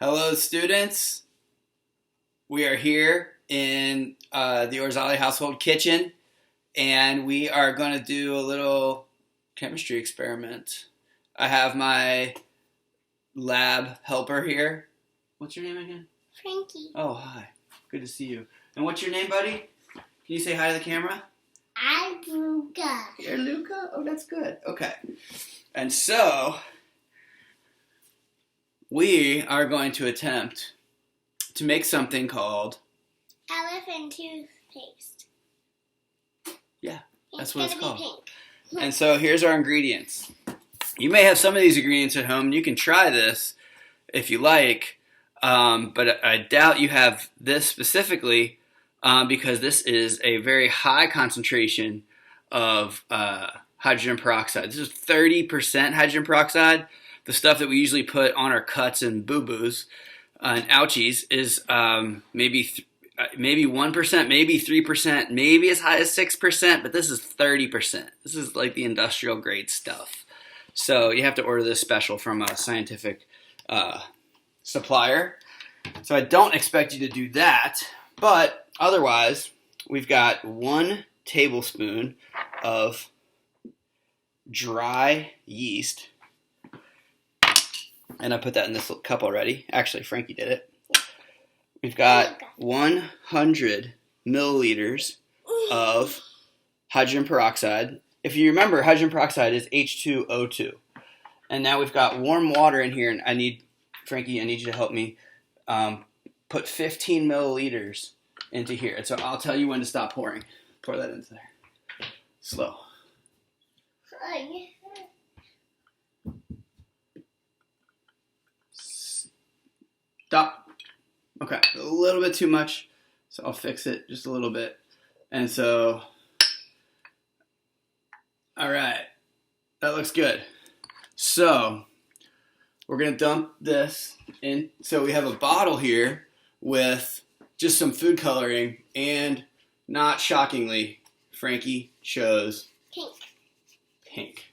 Hello, students. We are here in the Orzali household kitchen, and we are going to do a little chemistry experiment. I have my lab helper here. What's your name again? Frankie. Oh, hi. Good to see you. And what's your name, buddy? Can you say hi to the camera? I'm Luca. You're Luca? Oh, that's good. Okay. And so, we are going to attempt to make something called Elephant toothpaste. Yeah, that's what it's called. Pink. And so here's our ingredients. You may have some of these ingredients at home. You can try this if you like, but I doubt you have this specifically because this is a very high concentration of hydrogen peroxide. This is 30% hydrogen peroxide. The stuff that we usually put on our cuts and boo-boos and ouchies is maybe 1%, maybe 3%, maybe as high as 6%, but this is 30%. This is like the industrial grade stuff. So you have to order this special from a scientific supplier. So I don't expect you to do that, but otherwise we've got 1 tablespoon of dry yeast. And I put that in this little cup already. Actually, Frankie did it. We've got 100 milliliters of hydrogen peroxide. If you remember, hydrogen peroxide is H2O2. And now we've got warm water in here, and Frankie, I need you to help me put 15 milliliters into here. And so I'll tell you when to stop pouring. Pour that into there. Slow. Stop. Okay, a little bit too much, so I'll fix it just a little bit. And so, all right, that looks good. So, we're gonna dump this in. So we have a bottle here with just some food coloring, and not shockingly, Frankie chose pink.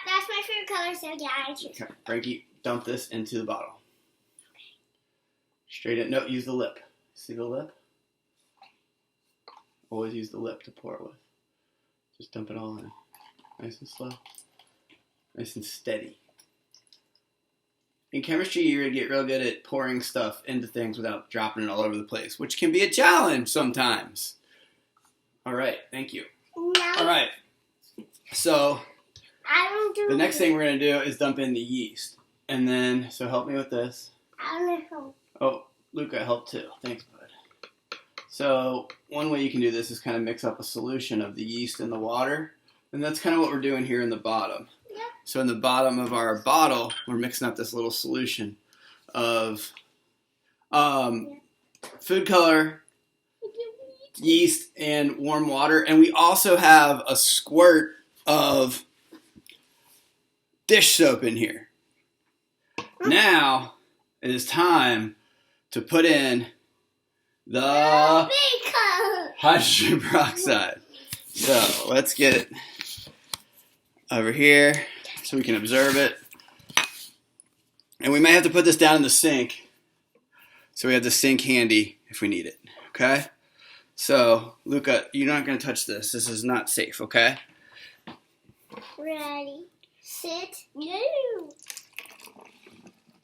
That's my favorite color, so yeah, I choose. Okay, Frankie, dump this into the bottle. Straight in. No, use the lip. See the lip? Always use the lip to pour it with. Just dump it all in. Nice and slow. Nice and steady. In chemistry, you're going to get real good at pouring stuff into things without dropping it all over the place, which can be a challenge sometimes. All right, thank you. All right. So, the next thing we're going to do is dump in the yeast. And then, so help me with this. I don't know. Oh, Luca helped too. Thanks, bud. So one way you can do this is kind of mix up a solution of the yeast and the water. And that's kind of what we're doing here in the bottom. Yeah. So in the bottom of our bottle, we're mixing up this little solution of food color, yeast, and warm water. And we also have a squirt of dish soap in here. Now it is time to put in the hydrogen peroxide. So let's get it over here so we can observe it. And we may have to put this down in the sink. So we have the sink handy if we need it. Okay? So, Luca, you're not going to touch this. This is not safe, okay? Ready, sit, go.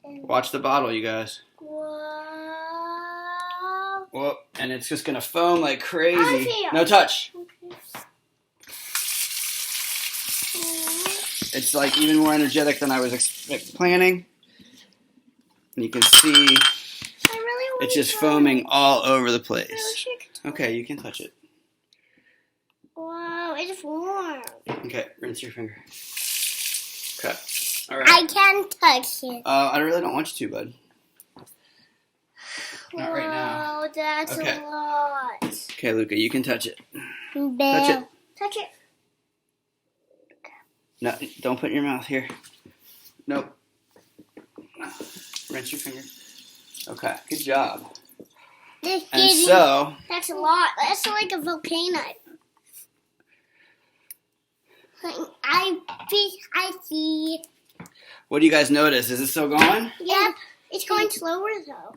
Watch the bottle, you guys. Whoa. Whoa, and it's just going to foam like crazy. I No touch. Okay. It's like even more energetic than I was planning. And you can see it's just foaming all over the place. Okay, you can touch it. Whoa, it's warm. Okay, rinse your finger. Okay, all right. I can touch it. I really don't want you to, bud. Not right now. Oh, that's Okay. a lot. Okay, Luca, you can touch it. Touch it. Touch it. No, don't put it in your mouth here. Nope. Rinse your finger. Okay, good job. And so, that's a lot. That's like a volcano. I see. what do you guys notice? Is it still going? Yep. It's going slower though.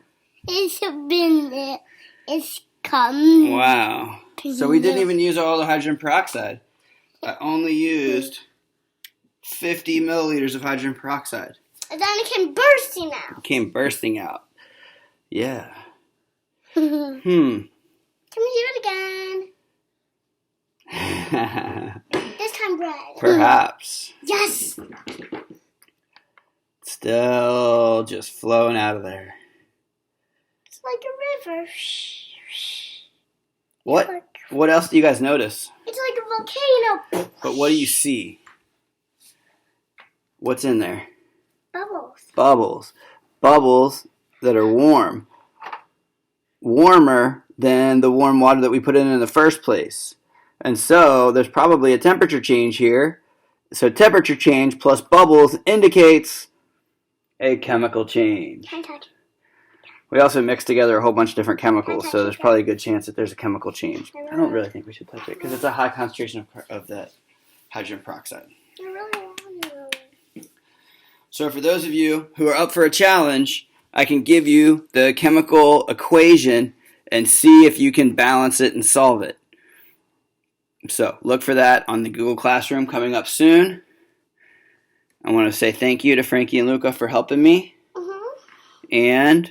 It's come. Wow. So we didn't even use all the hydrogen peroxide. I only used 50 milliliters of hydrogen peroxide. And then it came bursting out. It came bursting out. Yeah. Can we do it again? This time red. Perhaps. Yes. Still just flowing out of there. It's like a river. What else do you guys notice? It's like a volcano. But what do you see? What's in there? Bubbles. Bubbles. Bubbles that are warm. Warmer than the warm water that we put in the first place. And so there's probably a temperature change here. So temperature change plus bubbles indicates a chemical change. Can't touch. We also mixed together a whole bunch of different chemicals, so there's probably a good chance that there's a chemical change. I don't really think we should touch it because it's a high concentration of that hydrogen peroxide. I really want to. So for those of you who are up for a challenge, I can give you the chemical equation and see if you can balance it and solve it. So look for that on the Google Classroom coming up soon. I want to say thank you to Frankie and Luca for helping me. And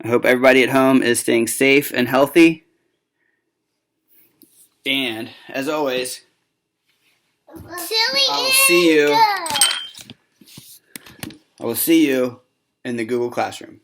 I hope everybody at home is staying safe and healthy. And as always, Silly I will see you in the Google Classroom.